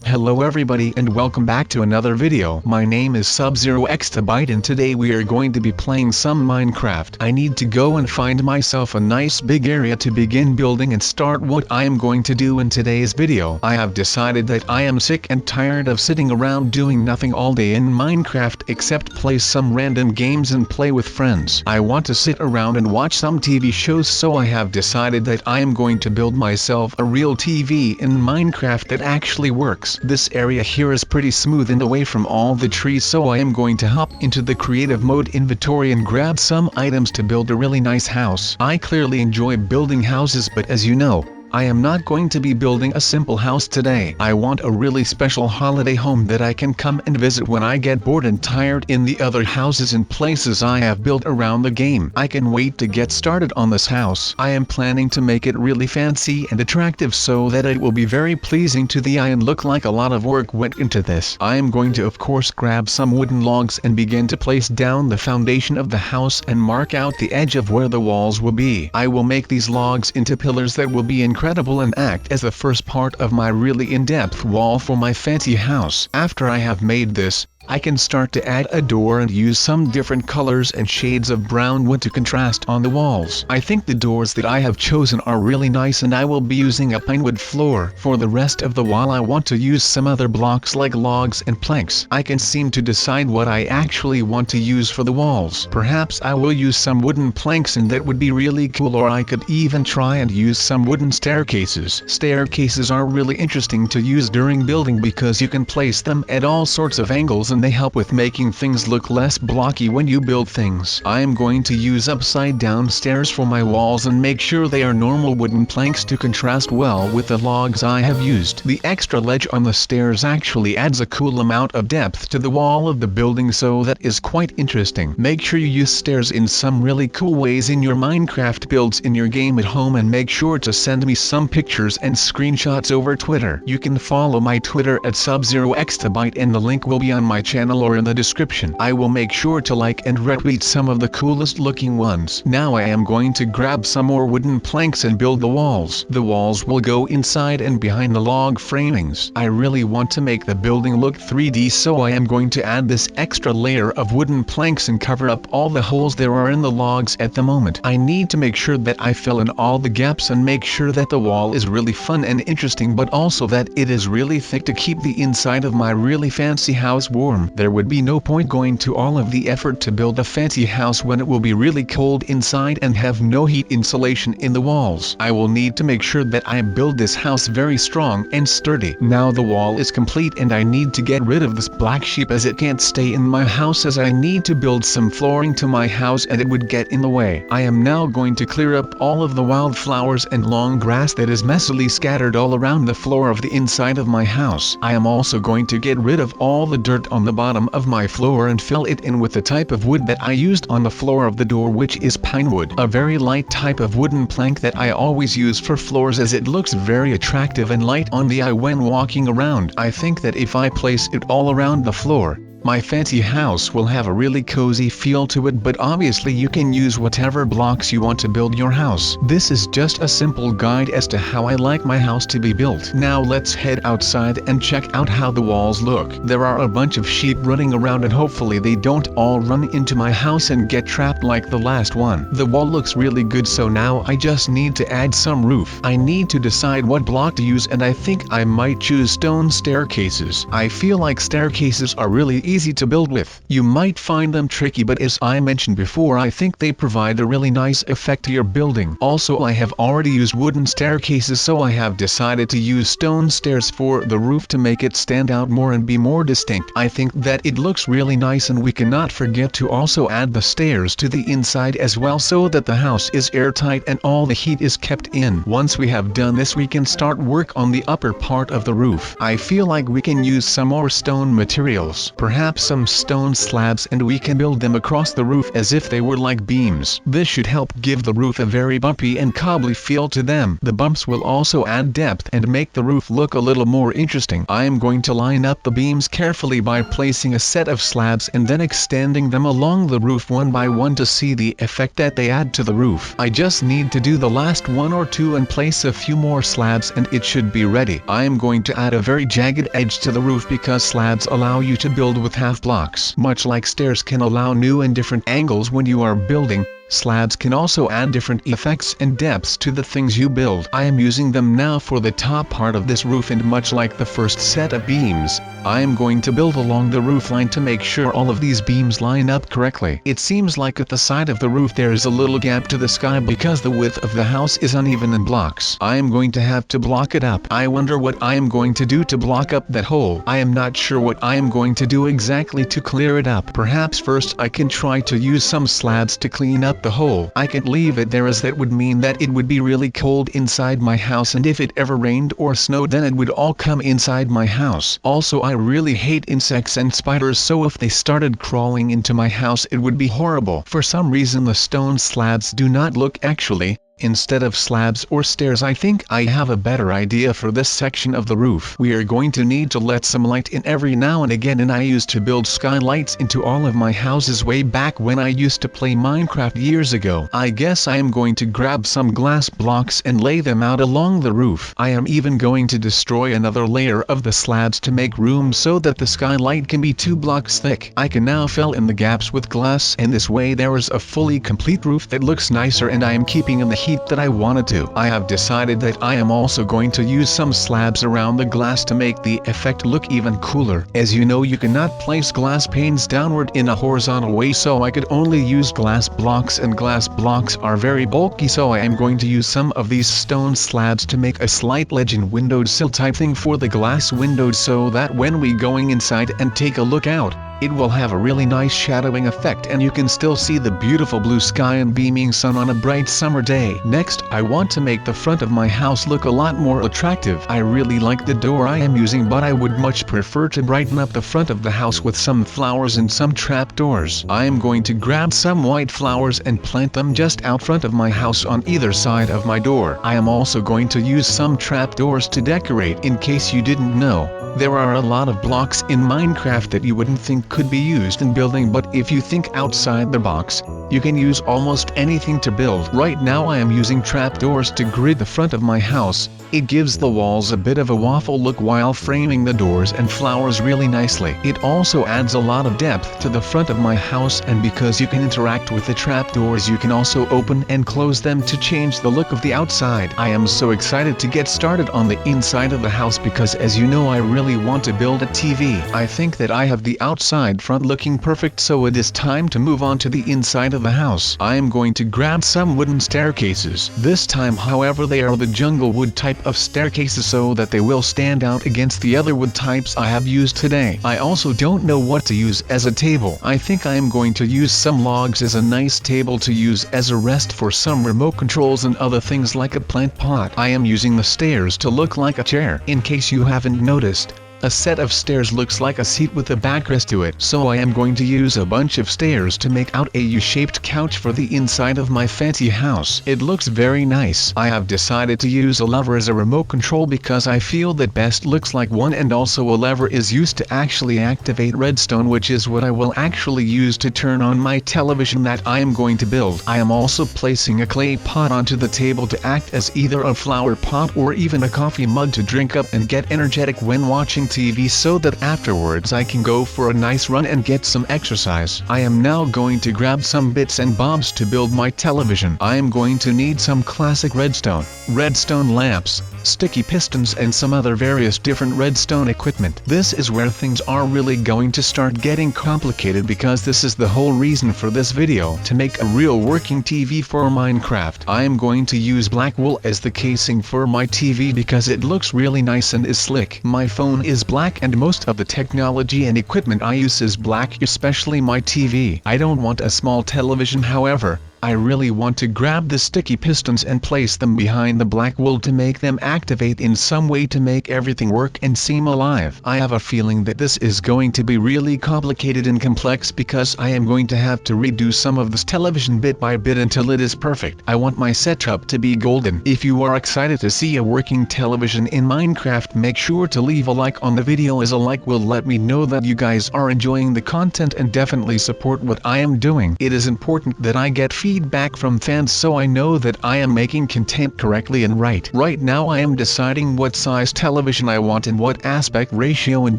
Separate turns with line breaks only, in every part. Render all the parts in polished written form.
Hello everybody and welcome back to another video. My name is SubZeroExtabyte and today we are going to be playing some Minecraft. I need to go and find myself a nice big area to begin building and start what I am going to do in today's video. I have decided that I am sick and tired of sitting around doing nothing all day in Minecraft except play some random games and play with friends. I want to sit around and watch some TV shows, so I have decided that I am going to build myself a real TV in Minecraft that actually works. This area here is pretty smooth and away from all the trees, so I am going to hop into the creative mode inventory and grab some items to build a really nice house. I clearly enjoy building houses, but as you know, I am not going to be building a simple house today. I want a really special holiday home that I can come and visit when I get bored and tired in the other houses and places I have built around the game. I can wait to get started on this house. I am planning to make it really fancy and attractive so that it will be very pleasing to the eye and look like a lot of work went into this. I am going to of course grab some wooden logs and begin to place down the foundation of the house and mark out the edge of where the walls will be. I will make these logs into pillars that will be incredible and act as the first part of my really in-depth wall for my fancy house. After I have made this, I can start to add a door and use some different colors and shades of brown wood to contrast on the walls. I think the doors that I have chosen are really nice, and I will be using a pine wood floor. For the rest of the wall I want to use some other blocks like logs and planks. I can seem to decide what I actually want to use for the walls. Perhaps I will use some wooden planks, and that would be really cool, or I could even try and use some wooden staircases. Staircases are really interesting to use during building because you can place them at all sorts of angles and they help with making things look less blocky when you build things. I am going to use upside down stairs for my walls and make sure they are normal wooden planks to contrast well with the logs I have used. The extra ledge on the stairs actually adds a cool amount of depth to the wall of the building, so that is quite interesting. Make sure you use stairs in some really cool ways in your Minecraft builds in your game at home, and make sure to send me some pictures and screenshots over Twitter. You can follow my Twitter at SubZeroExtabyte and the link will be on my channel or in the description. I will make sure to like and retweet some of the coolest looking ones. Now I am going to grab some more wooden planks and build the walls. The walls will go inside and behind the log framings. I really want to make the building look 3D, so I am going to add this extra layer of wooden planks and cover up all the holes there are in the logs at the moment. I need to make sure that I fill in all the gaps and make sure that the wall is really fun and interesting, but also that it is really thick to keep the inside of my really fancy house warm. There would be no point going to all of the effort to build a fancy house when it will be really cold inside and have no heat insulation in the walls. I will need to make sure that I build this house very strong and sturdy. Now the wall is complete and I need to get rid of this black sheep as it can't stay in my house, as I need to build some flooring to my house and it would get in the way. I am now going to clear up all of the wildflowers and long grass that is messily scattered all around the floor of the inside of my house. I am also going to get rid of all the dirt on the bottom of my floor and fill it in with the type of wood that I used on the floor of the door, which is pine wood, a very light type of wooden plank that I always use for floors as it looks very attractive and light on the eye when walking around. I think that if I place it all around the floor, my fancy house will have a really cozy feel to it, but obviously you can use whatever blocks you want to build your house. This is just a simple guide as to how I like my house to be built. Now let's head outside and check out how the walls look. There are a bunch of sheep running around and hopefully they don't all run into my house and get trapped like the last one. The wall looks really good, so now I just need to add some roof. I need to decide what block to use, and I think I might choose stone staircases. I feel like staircases are really easy to build with. You might find them tricky, but as I mentioned before, I think they provide a really nice effect to your building. Also, I have already used wooden staircases, so I have decided to use stone stairs for the roof to make it stand out more and be more distinct. I think that it looks really nice, and we cannot forget to also add the stairs to the inside as well, so that the house is airtight and all the heat is kept in. Once we have done this, we can start work on the upper part of the roof. I feel like we can use some more stone materials. Perhaps perhaps some stone slabs, and we can build them across the roof as if they were like beams. This should help give the roof a very bumpy and cobbly feel to them. The bumps will also add depth and make the roof look a little more interesting. I am going to line up the beams carefully by placing a set of slabs and then extending them along the roof one by one to see the effect that they add to the roof. I just need to do the last one or two and place a few more slabs and it should be ready. I am going to add a very jagged edge to the roof because slabs allow you to build with half blocks. Much like stairs can allow new and different angles when you are building, slabs can also add different effects and depths to the things you build. I am using them now for the top part of this roof, and much like the first set of beams, I am going to build along the roof line to make sure all of these beams line up correctly. It seems like at the side of the roof there is a little gap to the sky because the width of the house is uneven in blocks. I am going to have to block it up. I wonder what I am going to do to block up that hole. I am not sure what I am going to do exactly to clear it up. Perhaps first I can try to use some slabs to clean up the hole. I could leave it there as that would mean that it would be really cold inside my house, and if it ever rained or snowed then it would all come inside my house. Also, I really hate insects and spiders, so if they started crawling into my house it would be horrible. For some reason the stone slabs do not look actually. Instead of slabs or stairs, I think I have a better idea for this section of the roof. We are going to need to let some light in every now and again, and I used to build skylights into all of my houses way back when I used to play Minecraft years ago. I guess I am going to grab some glass blocks and lay them out along the roof. I am even going to destroy another layer of the slabs to make room so that the skylight can be 2 blocks thick. I can now fill in the gaps with glass, and this way there is a fully complete roof that looks nicer, and I am keeping in the heat that I wanted to. I have decided that I am also going to use some slabs around the glass to make the effect look even cooler. As you know, you cannot place glass panes downward in a horizontal way, so I could only use glass blocks, and glass blocks are very bulky, so I am going to use some of these stone slabs to make a slight ledge and windowed sill type thing for the glass windows, so that when we going inside and take a look out, it will have a really nice shadowing effect and you can still see the beautiful blue sky and beaming sun on a bright summer day. Next, I want to make the front of my house look a lot more attractive. I really like the door I am using, but I would much prefer to brighten up the front of the house with some flowers and some trapdoors. I am going to grab some white flowers and plant them just out front of my house on either side of my door. I am also going to use some trapdoors to decorate. In case you didn't know, there are a lot of blocks in Minecraft that you wouldn't think could be used in building, but if you think outside the box, you can use almost anything to build. Right now I am using trapdoors to grid the front of my house. It gives the walls a bit of a waffle look while framing the doors and flowers really nicely. It also adds a lot of depth to the front of my house, and because you can interact with the trapdoors, you can also open and close them to change the look of the outside. I am so excited to get started on the inside of the house because, as you know, I really want to build a TV. I think that I have the outside front looking perfect, so it is time to move on to the inside of the house. I am going to grab some wooden staircases. This time, however, they are the jungle wood type of staircases so that they will stand out against the other wood types I have used today. I also don't know what to use as a table. I think I am going to use some logs as a nice table to use as a rest for some remote controls and other things like a plant pot. I am using the stairs to look like a chair. In case you haven't noticed, a set of stairs looks like a seat with a backrest to it, so I am going to use a bunch of stairs to make out a U-shaped couch for the inside of my fancy house. It looks very nice. I have decided to use a lever as a remote control because I feel that best looks like one, and also a lever is used to actually activate redstone, which is what I will actually use to turn on my television that I am going to build. I am also placing a clay pot onto the table to act as either a flower pot or even a coffee mug to drink up and get energetic when watching TV, so that afterwards I can go for a nice run and get some exercise. I am now going to grab some bits and bobs to build my television. I am going to need some classic redstone lamps, sticky pistons, and some other various different redstone equipment. This is where things are really going to start getting complicated, because this is the whole reason for this video, to make a real working TV for Minecraft. I am going to use black wool as the casing for my TV because it looks really nice and is slick. My phone is black and most of the technology and equipment I use is black, especially my TV. I don't want a small television, however. I really want to grab the sticky pistons and place them behind the black wool to make them activate in some way to make everything work and seem alive. I have a feeling that this is going to be really complicated and complex because I am going to have to redo some of this television bit by bit until it is perfect. I want my setup to be golden. If you are excited to see a working television in Minecraft, make sure to leave a like on the video, as a like will let me know that you guys are enjoying the content and definitely support what I am doing. It is important that I get feedback from fans so I know that I am making content correctly and right. Right now I am deciding what size television I want and what aspect ratio and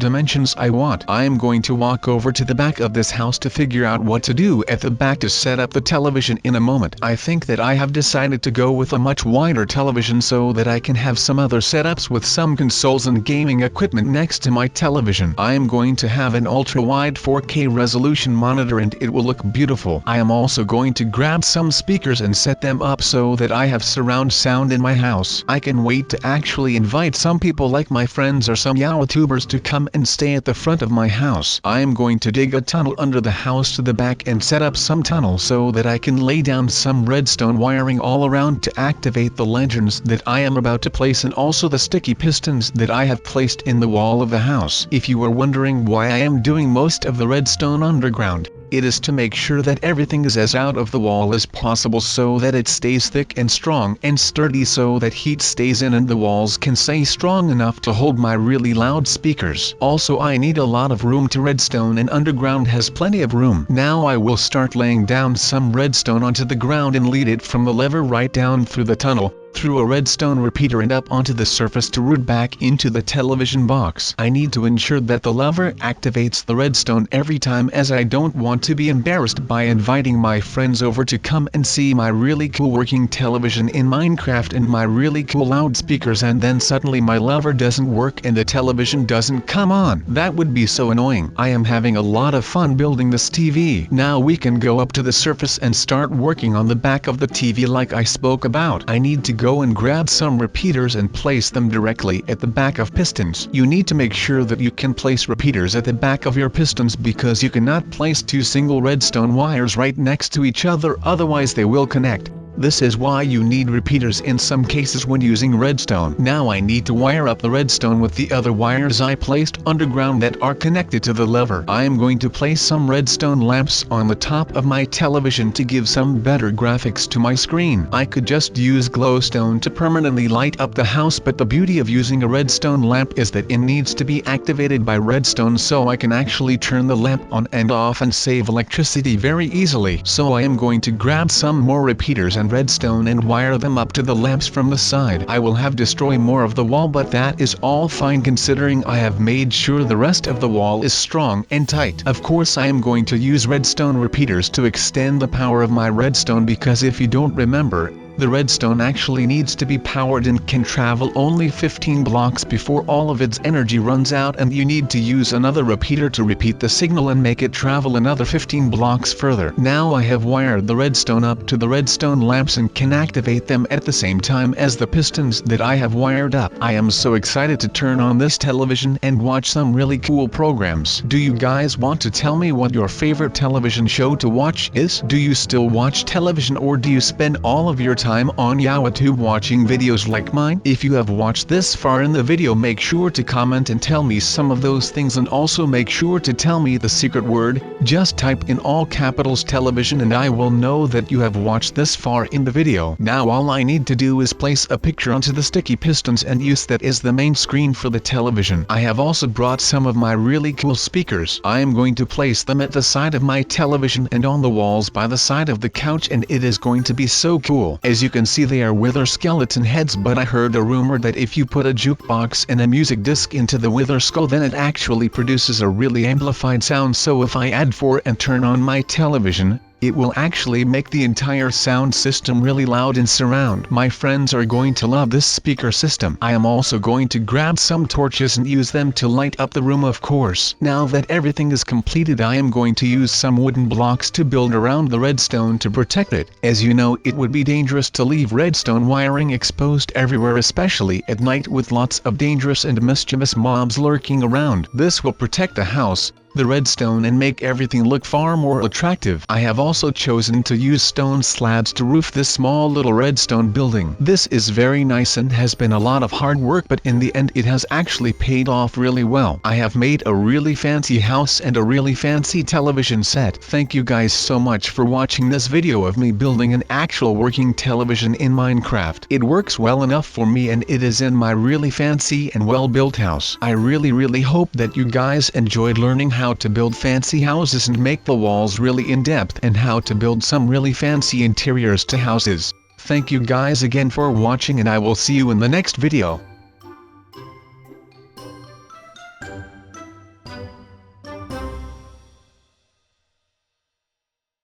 dimensions I want. I am going to walk over to the back of this house to figure out what to do at the back to set up the television in a moment. I think that I have decided to go with a much wider television so that I can have some other setups with some consoles and gaming equipment next to my television. I am going to have an ultra-wide 4K resolution monitor and it will look beautiful. I am also going to grab some speakers and set them up so that I have surround sound in my house. I can wait to actually invite some people like my friends or some YouTubers to come and stay at the front of my house. I am going to dig a tunnel under the house to the back and set up some tunnel so that I can lay down some redstone wiring all around to activate the lanterns that I am about to place and also the sticky pistons that I have placed in the wall of the house. If you are wondering why I am doing most of the redstone underground, it is to make sure that everything is as out of the wall as possible so that it stays thick and strong and sturdy so that heat stays in and the walls can stay strong enough to hold my really loud speakers. Also, I need a lot of room to redstone and underground has plenty of room. Now I will start laying down some redstone onto the ground and lead it from the lever right down through the tunnel, through a redstone repeater and up onto the surface to route back into the television box. I need to ensure that the lever activates the redstone every time, as I don't want to be embarrassed by inviting my friends over to come and see my really cool working television in Minecraft and my really cool loudspeakers and then suddenly my lever doesn't work and the television doesn't come on. That would be so annoying. I am having a lot of fun building this TV. Now we can go up to the surface and start working on the back of the TV like I spoke about. I need to go and grab some repeaters and place them directly at the back of pistons. You need to make sure that you can place repeaters at the back of your pistons because you cannot place two single redstone wires right next to each other, otherwise they will connect. This is why you need repeaters in some cases when using redstone. Now I need to wire up the redstone with the other wires I placed underground that are connected to the lever. I am going to place some redstone lamps on the top of my television to give some better graphics to my screen. I could just use glowstone to permanently light up the house, but the beauty of using a redstone lamp is that it needs to be activated by redstone so I can actually turn the lamp on and off and save electricity very easily. So I am going to grab some more repeaters and redstone and wire them up to the lamps from the side. I will have destroy more of the wall, but that is all fine considering I have made sure the rest of the wall is strong and tight. Of course I am going to use redstone repeaters to extend the power of my redstone because if you don't remember, the redstone actually needs to be powered and can travel only 15 blocks before all of its energy runs out, and you need to use another repeater to repeat the signal and make it travel another 15 blocks further. Now I have wired the redstone up to the redstone lamps and can activate them at the same time as the pistons that I have wired up. I am so excited to turn on this television and watch some really cool programs. Do you guys want to tell me what your favorite television show to watch is? Do you still watch television or do you spend all of your time on YouTube watching videos like mine? If you have watched this far in the video, make sure to comment and tell me some of those things, and also make sure to tell me the secret word. Just type in all capitals television and I will know that you have watched this far in the video. Now all I need to do is place a picture onto the sticky pistons and use that as the main screen for the television. I have also brought some of my really cool speakers. I am going to place them at the side of my television and on the walls by the side of the couch, and it is going to be so cool. As you can see, they are wither skeleton heads, but I heard a rumor that if you put a jukebox and a music disc into the wither skull, then it actually produces a really amplified sound. So if I add 4 and turn on my television, it will actually make the entire sound system really loud and surround. My friends are going to love this speaker system. I am also going to grab some torches and use them to light up the room, of course. Now that everything is completed, I am going to use some wooden blocks to build around the redstone to protect it. As you know, it would be dangerous to leave redstone wiring exposed everywhere, especially at night with lots of dangerous and mischievous mobs lurking around. This will protect the house, the redstone and make everything look far more attractive. I have also chosen to use stone slabs to roof this small little redstone building. This is very nice and has been a lot of hard work, but in the end it has actually paid off really well. I have made a really fancy house and a really fancy television set. Thank you guys so much for watching this video of me building an actual working television in Minecraft. It works well enough for me and it is in my really fancy and well built house. I really hope that you guys enjoyed learning how to build fancy houses and make the walls really in depth, and how to build some really fancy interiors to houses. Thank you guys again for watching, and I will see you in the next video.